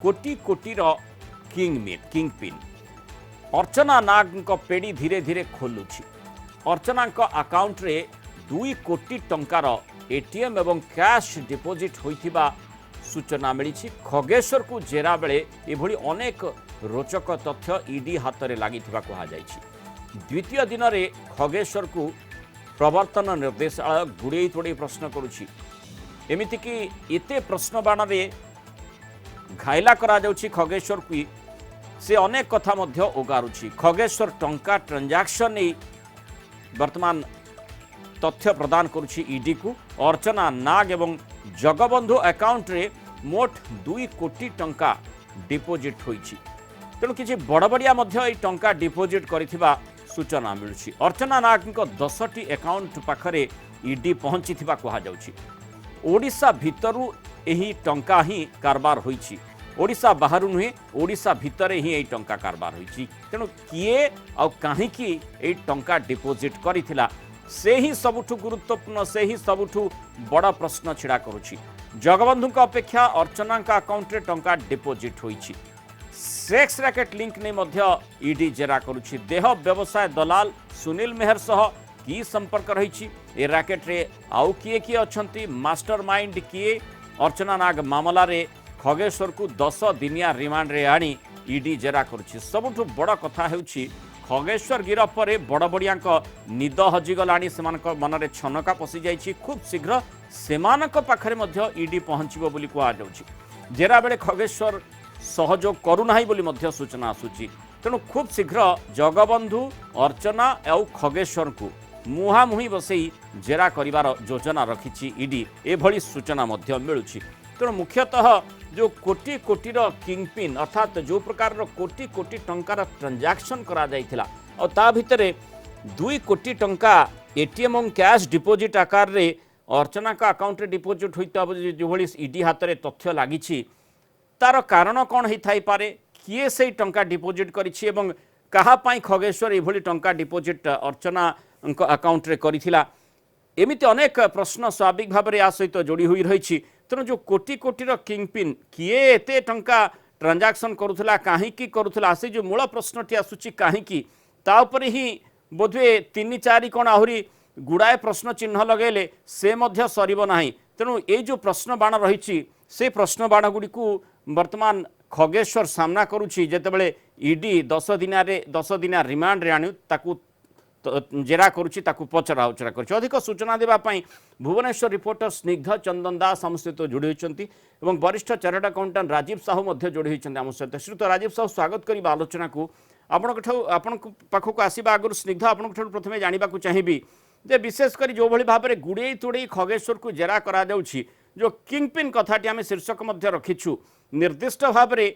कोटी कोटीर king pin अर्चना नाग पेड़ी धीरे धीरे खोलुछि। अर्चना अकाउंट रे 2 कोटी टंकार एटीएम एवं कैश डिपोजिट होइथिबा सूचना मिली। खगेश्वर को जेरा बेले एभली अनेक रोचक तथ्य ईडी हाथ में लगी द्वितीय दिन में खगेश्वर को प्रवर्तन निर्देशालय गुड़े तोड़े प्रश्न करुछि। एमितिकी एते प्रश्न बाण में घायला करा जाउछि खगेश्वर को से अनेक कथा मध्य ओगारुछि। खगेश्वर टंका ट्रांजैक्शन नहीं वर्तमान तथ्य प्रदान करुछि ईडी को। अर्चना नाग एवं जगबंधु अकाउंट रे मोट 2 कोटी टंका डिपोजिट होइछि। तेणु किछि बड़बड़िया मध्य एई टंका डिपोजिट करिथिबा सूचना मिलुछि। अर्चना नाग 10टी अकाउंट पाखरे ईडी पहुंचिथिबा कहा जाउछि। ओडिशा भितरु एही टंका ही कारबार होइछि। ओडिशा बाहर नुहे ओडिशा भितर ही एही टंका कारबार होइछि। तेणु किए आ काहींकी एही टंका डिपोजिट करिथिला से ही सबुठु गुरुत्वपूर्ण से ही सबुठु बड़ प्रश्न छिड़ा करुछि। जगबंधु अपेक्षा अर्चना अकाउंट रे टंका डिपोजिट होइछि। सेक्स रैकेट लिंक ने मध्य ईडी जेरा करुछि। देह व्यवसाय दलाल सुनील मेहर सह की संपर्क रही ए रैकेट रे आउ किए किए अछंती मास्टर माइंड किए। अर्चना नाग मामला रे खगेश्वर को 10 दिनिया रिमांड रे आनी ईडी जेरा करुछि। सबुठु बड़ कथा हेउछि खगेश्वर गिरफ पर बड़बड़िया निद हजिगलाणी से मनरे छनका पशि जाइछि। खूब शीघ्र सेमानक पाखरे मध्य ईडी पहुंचबो बोली कुआ जाउछि। जेरा बेले खगेश्वर सहयोग करूनाही बोली मध्य सूचना आसुछि। तेणु खूब शीघ्र जगबंधु अर्चना और खगेश्वर को मुहांमुही बसई जेरा करिवार योजना रखिछि ईडी एभली सूचना मध्य मिलुछि। तेणु मुख्यतः जो कोटी कोटीर किंगपिन अर्थात जो प्रकार कोटी कोटी टंकार ट्रांजैक्शन करा जाइथिला और ता भितरे 2 कोटी टंका एटीएम और कैश डिपोजिट आकार रे अर्चना का अकाउंट रे डिपोजिट होइता जो भली ईडी हाथ में तथ्य लागिछि तार कारण कौन होई थाई पारे किए से टंका डिपोजिट करिछि एवं कहा पाई खगेश्वर एभली टंका डिपोजिट अर्चना अकाउंट रे करिथिला। एमिति अनेक प्रश्न स्वाभाविक भाव में आ सहित जोड़ी हुई रही। तेणु जो कोटी कोटीर किंगपिन किए एते टंका ट्रांजैक्शन करुथला काहींकी करुथला से जो मूल प्रश्नटी आसुची काहींकी ता उपरे ही बोधे 3-4 कौन आहुरी गुड़ाए प्रश्न चिन्ह लगेले से मध्य सरिब नाही। तेणु ये जो प्रश्न बाण रही से प्रश्न बाण गुड़ी को वर्तमान खगेश्वर सामना करुछि। जेतेबेले ईडी 10 दिनिया रिमांड रे आनु ताकू जेरा करुछि ताकू पचरा उचरा करुछि। अधिक सूचना देबा पई भुवनेश्वर रिपोर्टर स्निग्ध चंदन दास आम सहित जोड़ी होइछंती एवं वरिष्ठ चार्टर्ड अकाउंटेंट राजीव साहू मध्य जोड़ी होइछंती आम सहित। श्रीयुत राजीव साहू स्वागत करिबा आलोचना को। आपण पाखक आसीबा आगुर स्निग्ध आपण प्रथमे जानिबा को चाहिबी जे विशेषकर जो भली भाबरे गुड़े तोड़े खगेश्वर को जेरा करा जाउछि जो किंगपिन कथाटी आम शीर्षक मध्य रखिछु निर्दिष्ट भाव में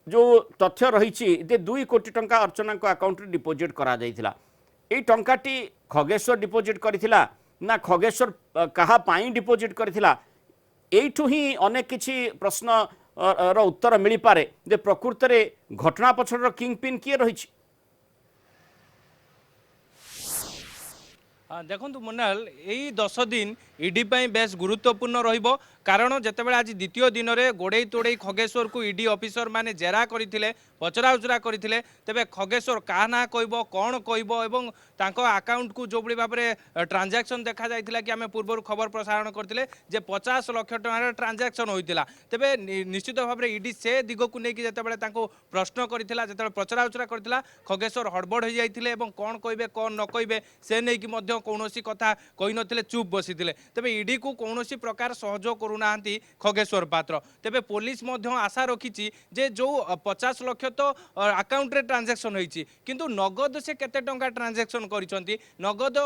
जो तथ्य रही 2 कोटी टंका अर्चना अकाउंट रे डिपोजिट करा जाइथिला। ए टंकाटी खगेश्वर डिपोजिट करिथिला ना खगेश्वर कहा पाई डिपोजिट करिथिला एठू ही अनेक किछि प्रश्न रो उत्तर मिली पारे जे प्रकृत रे घटना पछर किंगपिन किए रही। देखु मुनाल यही 10 दिन ईडी बेस गुरुत्वपूर्ण रहिबो कारण जेतेबेले आज द्वितीय दिन में गोड़े तोड़े खगेश्वर को ईडी ऑफिसर माने जेरा करथिले पचरा उचरा करथिले तेबे खगेश्वर का ना कहबो कौन कहबो एवं तांको अकाउंट को जो बड़ी भाव में ट्रांजैक्शन देखा जाइथिला कि आमे पूर्व खबर प्रसारण करथिले जे 50 लाख टंका ट्रांजैक्शन होइतिला। तेबे निश्चित भाव में ईडी से दिग को लेकिन जेतेबेले तांको प्रश्न करथिला जेतेबेले पचरा उचरा करथिला खगेश्वर हड़बड़ हो जाइथिले एवं कौन कहबे कौन न कहबे से नै कि मध्य कौनसी कथा कहि नथिले चुप बसिथिले। तेबे ईडी को कौनसी प्रकार सहयोग करूना खगेश्वर पात्र। तेबे पुलिस मध्य आशा रखी जे जो 50 लाख तो अकाउंट रे ट्रांजैक्शन होइछि किंतु नगद से केते टंका ट्रांजैक्शन करिसंती नगद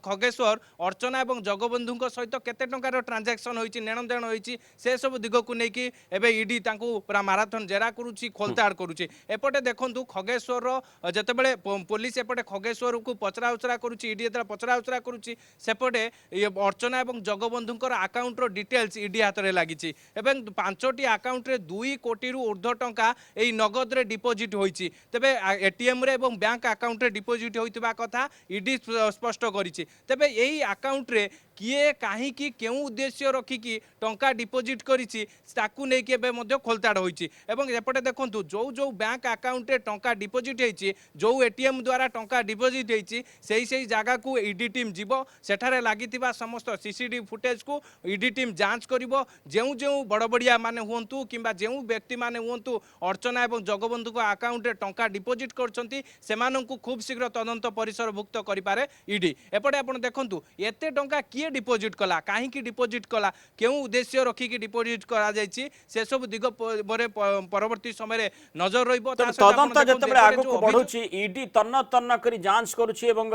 खगेश्वर अर्चना एवं जगबंधु सहित केते टंकार ट्रांजैक्शन होइछि नेण देण होइछि से सब दिग को लेकिन एबे ईडी तांको पूरा माराथन जेरा करूछि खोलताड़ करूछि। एपटे देखंतु खगेश्वर जेतेबेले पुलिस एपटे खगेश्वर को पचरा उचरा करूछि ईडी एतरा पचरा उचरा करूछि सेपटे अर्चना एवं जगबंधुकर अकाउंट रो डिटेल्स ईडी हाथ में लगी। 5टी अकाउंट रे 2 कोटी ऊर्ध्व टंका यही नगद रे डिपोजिट होइछि। तेबे एटीएम रे एवं बैंक अकाउंट रे डिपोजिट होइतबा कथा ईडी स्पष्ट करिछि। तेबे यही अकाउंट रे किए कहीं केउं उद्देश्य रखिकी टंका डिपोजिट करिछि ताकू नै के खोलताड़ होइछि एवं एपटे देखंतु जो जो बैंक अकाउंट रे टंका डिपोजिट होइछि जो एटीएम द्वारा टंका डिपोजिट होइछि सेही जगह को ईडी टीम जीवो सेठारे लागिथिबा समस्त सीसीटीवी फुटेज को ईडी टीम जांच करिवो जेउ जेउ बड़बड़िया माने हुंतु किंबा जेउ व्यक्ति माने हुंतु अर्चना एवं जगबंधु को अकाउंट रे टंका डिपोजिट करछंती सेमानंकु खूब शीघ्र तदंत परिसरभुक्त करिपारे ईडी एपटे आपण देखंतु एते टंका किए डिपोजिट कला काहे की डिपोजिट कला केउ उद्देश्य रखी की डिपोजिट करा जायछि से सब दिग बरे परवर्ती समय रे नजर रहिबो तदंत जतबे आगु बढ़ुछि ईडी तन्न तन्न करी जांच करूछि एवं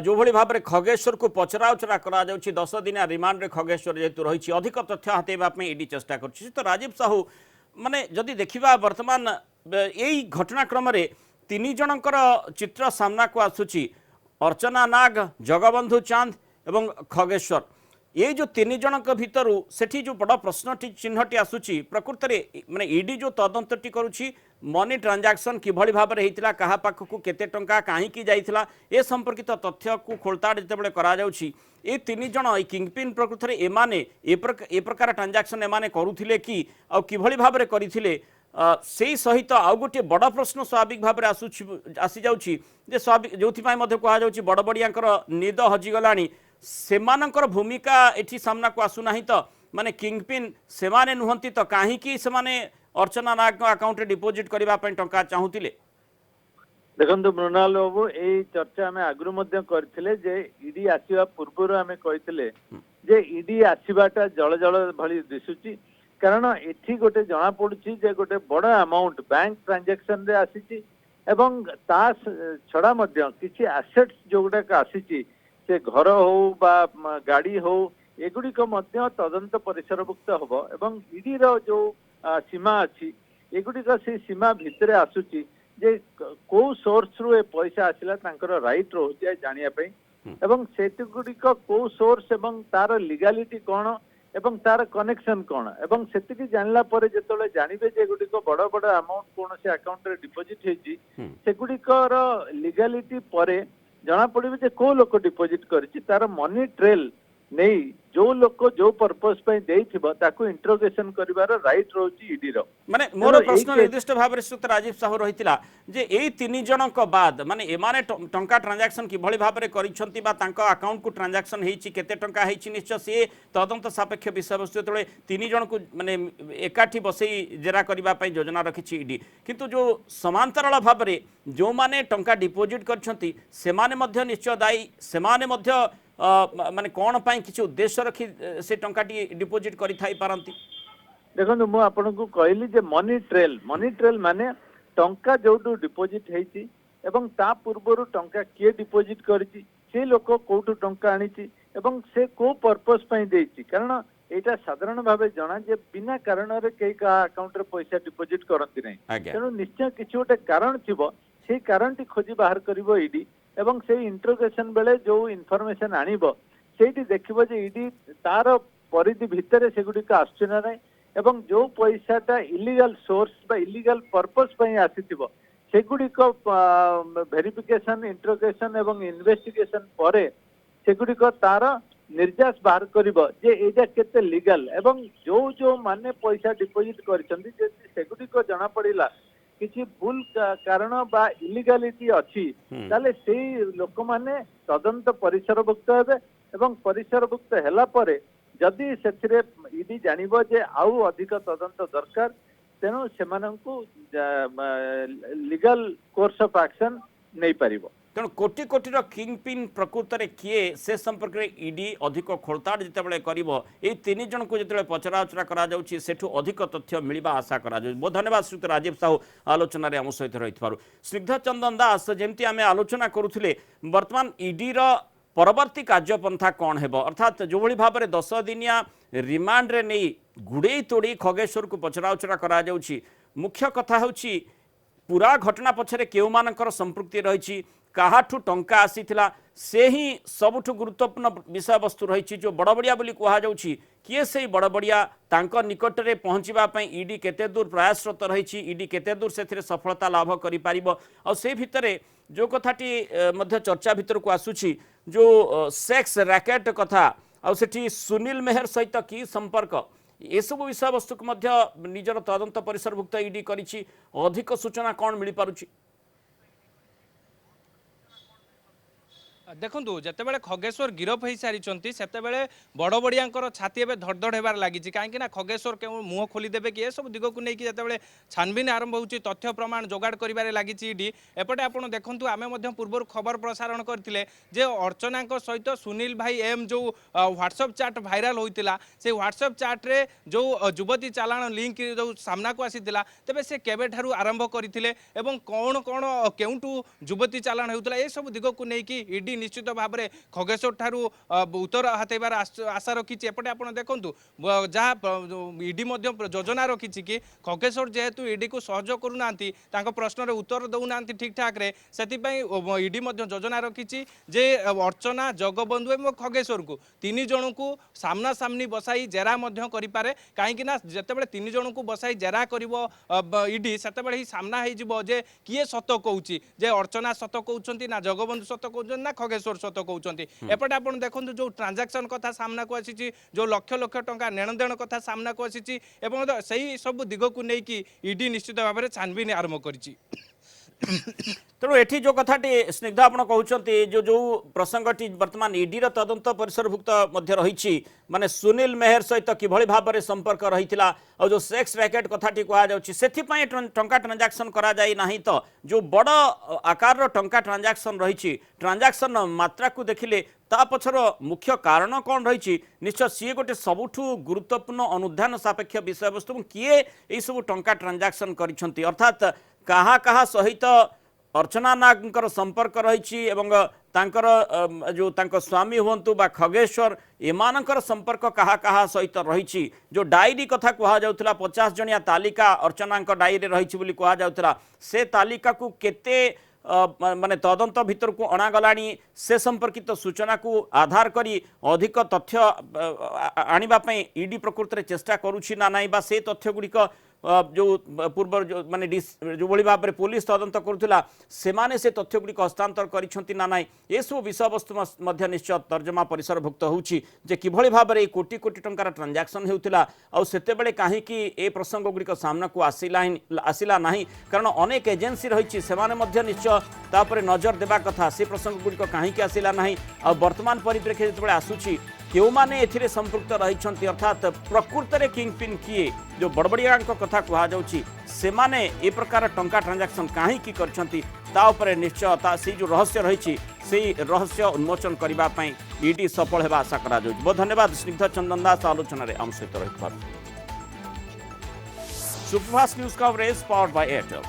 जो भली भाव में खगेश्वर को पचराउचरा करा जाउछि 10 दिनिया रिमांड रे खगेश्वर जेतु रहिछि अधिक तथ्य हातेबा पे ईडी चेष्टा करछि तो राजीव साहू माने जदि देखिबा वर्तमान एई घटनाक्रम रे तीन जनकर चित्र सामना को आसुछि अर्चना नाग जगबंधु चांद एवं खगेश्वर ये जो तीन जनक भितर सेठी जो बड़ प्रश्न चिन्हटी आसुची प्रकृत में माने ईडी जो तदंतटी करुछि मनी ट्रांजैक्शन किभली भाव में होता कहा पाखक केते टंका कहीं जाइथिला ए संपर्कित तथ्य को खोलताड़ जितेबाला करा जाउछि ए तीन जन ए किंगपिन प्रकृत में एमाने ए प्रकार ट्रांजैक्शन एमाने करुथिले कि आ किभली भाव में करथिले से सहित आउ गोटे बड़ प्रश्न स्वाभाविक भाव में आसी जाउछि जे स्वाभाविक जोथिपाई मध्ये कहा जाउछि बड़बड़ियांकर निद हजिगलाणी सेमानंकर भूमिका एठी सामना को आसु नाही तो माने किंगपिन सेमाने नुहंती तो काहीकि सेमाने अर्चना नाग अकाउंट रे डिपोजिट करबा पय टंका चाहुतिले देखंतु मृणाल बाबू ए चर्चा आमे आगरु मध्ये करथिले जे ईडी आसीबा पूर्वरु आमे कहिथिले जे ईडी आसीबाटा जळ जळ भली दिसुची कारण एठी गोटे जना पडुची जे गोटे बड़ अमाउंट बैंक ट्रांजैक्शन रे आसीची एवं ता छडा मध्ये किछि एसेट्स जोगुडा आसीची से घर हो बा गाड़ी हो एगुड़िक तदंत परिसरभुक्त हम एवं ईडी जो सीमा अच्छी एगुड़िक से सीमा भितर आसुची जे को सोर्स रु ए पैसा आसिला तांकर राइट रोचे जानिया एवं सेगुड़िक को सोर्स एवं तार लीगालिटी कौन एवं तार कनेक्शन कौन एवं सेतिकी जानला परे जेतले जानिबे जे गुड़िक बड़ बड़ अमाउंट कौन से अकाउंट रे डिपोजिट हेजी सेगुड़िकर लीगालिटी परे जना पड़े जे को लोक डिपोजिट करिछि तार मनी ट्रेल नहीं जो लोक जो पर्पस पे देइथिबो ताकू इंट्रोगेशन करिवार राइट रोची ईडी रो माने मोर प्रश्न निर्दिष्ट भाव रे सुत राजीव साहू रहितिला जे एई तीन जनक बाद माने एमाने टंका ट्रांजैक्शन कि भली भाव रे करिसंती बा तांका अकाउंट को ट्रांजैक्शन हेछि केते टंका हेछि निश्चय से तदंत सापेक्ष विषय वस्तु तळे तीन जन को माने एकाठी बसई जेरा करबा पई योजना रखिछि ईडी किंतु जो समांतराल भाव रे जो माने टंका डिपोजिट करछंती सेमाने मध्य निश्चय दायी सेमाने मध्य माने कौन पाई किसी उद्देश्य रखी से टंकाटी डिपोजिट करि थाई पारंती देखो मु आपन को कहली जे मनी ट्रेल माने टंका जोटू डिपोजिट हेची एवं ता पूर्वरु टंका किए डिपोजिट करिछि से लोक कोठू टंका आनिछि एवं से को पर्पस पई देछि कारण एटा साधारण भावे जना जे बिना कारण रे केई का अकाउंट रे पैसा डिपोजिट करंती नै तेनु निश्चय किछि गोटे कारण थिबो से कारणटी खोजी बाहर करिवो ईडी एवं से इंट्रोगेशन बेले जो इनफॉरमेशन आनिबो सेठी देखिबो जे ईडी तार परिधि भितरे सेगुडी आसुना नै एवं जो पैसाटा इलीगल सोर्स बा इलीगल पर्पस पई आसीथिबो सेगुडी को वेरिफिकेशन इंट्रोगेशन एवं इन्वेस्टिगेशन परे सेगुडी को तार निर्यास बाहर करिबो जे एजा केते लीगल एवं जो जो माने पैसा डिपोजिट करिसंती जे सेगुडी को जना पड़िला किसी भूल कारण बा इलीगालिटी अच्छी ताले से लोक माने तदंत परिसरभुक्त हेबे एवं परिसरभुक्त हैला परे जदि सेथिरे ईडी जानिबो जे आउ अधिक तदंत दरकार तेनु सेमानंकु लीगल कोर्स ऑफ एक्शन नै परिबो तेणु कोटी कोटी किंगपिन प्रकृत में किए से संपर्क में ईडी अधिक खोलताड़ जितेबाला करिवो ए तीन जन को जिते पचराउचरा करा जाउछि सेठु अधिक तथ्य मिलवा आशा करा जाउछि। बहुत धन्यवाद श्रीयुत राजीव साहू आलोचन आम सहित रही स्निग्ध चंदन दास जमती आम आलोचना करुले वर्तमान ईडी रो परवर्ती कार्यपंथा कौन हेबो अर्थात जो भली भाव में 10 दिनिया रिमांड रे नहीं गुड़े तोड़ी खगेश्वर को पचराउचरा करा जाउछि मुख्य कथा होछि पूरा घटना पछरे केउ मानकर संपृक्ति रही काहाठू टंका आसीथिला से ही सबुठु गुरुत्वपूर्ण विषय वस्तु रही जो बड़बड़िया बोली कहा जाउछि किए से बड़बड़िया तांको निकट रे पहुँचवा ईडी केते दूर प्रयासरत रही ईडी केते दूर से सफलता लाभ करि पारिबो और से भितरे जो कथाटी मध्य चर्चा भितर को आसुछि जो सेक्स रैकेट कथा आ सेठी सुनील मेहर सहित कि संपर्क एसबू विषय वस्तु को निजर तदंत परिसरभुक्त ईडी करिछि अधिक सूचना कौन मिल पारुछि देखु जितेबाला खगेश्वर गिरफ हो सारी से बड़ बड़िया छाती एवं धड़धड़ होबार लगी कहीं खगेश्वर के मुह खोलीदेवे कि सब दिग को लेकिन जिते छानबिन आरंभ हो तथ्य प्रमाण जोगाड़ कर लगी ईडी एपटे आप देखु आम पूर्व खबर प्रसारण करते अर्चना सहित सुनील भाई एम जो व्हाट्सएप चाट भाइराल होता से व्हाट्सएप चाट्रे जो युवती चालाण लिंक जो सामना को आसी तेज से केबे ठारू आरंभ करते कौन कौन केउठू युवती चालाण होता ये सब दिग को लेकिन ईडी निश्चित भाव में खगेश्वर ठारू उत्तर हाथेबार आशा रखी एपटे आप देखु जहाँ ईडी योजना रखी कि खगेश्वर जेहेतु ईडी को सहयोग करूना प्रश्न उत्तर दौना ठीक ठाक से ईडी योजना रखी जे अर्चना जगबंधु और खगेश्वर को तीन जन को सामना सामनी बसाई जेरा करें कहीं जिते तीन जन को बसाई जेरा कर ईडी से ही सामना हो किए सत कहूँ जे अर्चना सत कहते ना जगबंधु सत कहते ना खगेश्वर सत कहते एपटे आप देखो जो ट्रांजैक्शन कथा सामना को आसी जो लक्ष लक्ष टंका नेण देण कथा सामना को आसी सब दिग को लेकिन ईडी निश्चित भाव में छानबिन आरंभ करिछि तेणु एठी जो कथाटी स्निग्धा आपण कहउचंती जो जो प्रसंगटी वर्तमान ईडी रो तदंत परिसरभुक्त मध्य रहिछि माने सुनील मेहर सहित किभଳି भाबरे संपर्क रहितिला और जो सेक्स रैकेट कथाटी कहा जाउछि सेथि पई टंका ट्रांजैक्शन करा जाई नाही तो जो बड़ आकार रो टंका ट्रांजैक्शन रहिछि ट्रांजैक्शन मात्रा को देखिले ता पछर मुख्य कारण कौन रही निश्चय सी गोटे सबुठु गुरुत्वपूर्ण अनुधान सापेक्ष विषय वस्तु किए यही सब टंका ट्रांजैक्शन करिसेंती अर्थात कहा कहा सहित अर्चना नागर संपर्क रही जो तांको स्वामी हुंतु बा खगेश्वर एमानकर संपर्क कहा कहा सहित रही जो डायरी कथा कह जाउथला 50 जणिया तालिका अर्चना डायरी रही बोली कह जाउथला से तालिका को केते माने तदंत भीतर को अणागलाणी से संपर्कित सूचना को आधार करी अधिक तथ्य आनिबा पई ईडी प्रकृत रे चेष्टा करूछि ना नाही बा से तथ्य गुड़िक जो पूर्व जो माने जो भली भाव में पुलिस तदंत करुला से से तथ्य गुड़िक हस्तांतर करिसेंती ना नाही ए सब विषय वस्तु मध्य निश्चय तर्जमा परिसरभुक्त होउछि जे किभଳି भाव में कोटी कोटी टंकार ट्रांजैक्शन हेउतिला आ सेतेबेले काहे कि ए प्रसंग गुड़िक सामना को आसिला नाही कारण अनेक एजेंसी रही सेमाने मध्य निश्चय तापर नजर देबा कथा से प्रसंग गुड़िक काहे कि आसिला नाही आ वर्तमान परिप्रेक्षी जेतेबेले आसुछि क्यों माने एथिरे संपृक्त रही अर्थात प्रकृत रे किंगपिन किए जो बड़बड़िया कथा कह जाउछि सेमाने ए प्रकार टंका ट्रांजैक्शन काहे कि करछंती ता उपरे निश्चय से जो रहस्य रही से रहस्य उन्मोचन करबा पई ईडी सफल हेबा आशा करा जाउछि। बहुत धन्यवाद स्निग्ध चंदन दास आलोचना रे हम सहित रहिबार। Superfast news coverage powered by Airtel.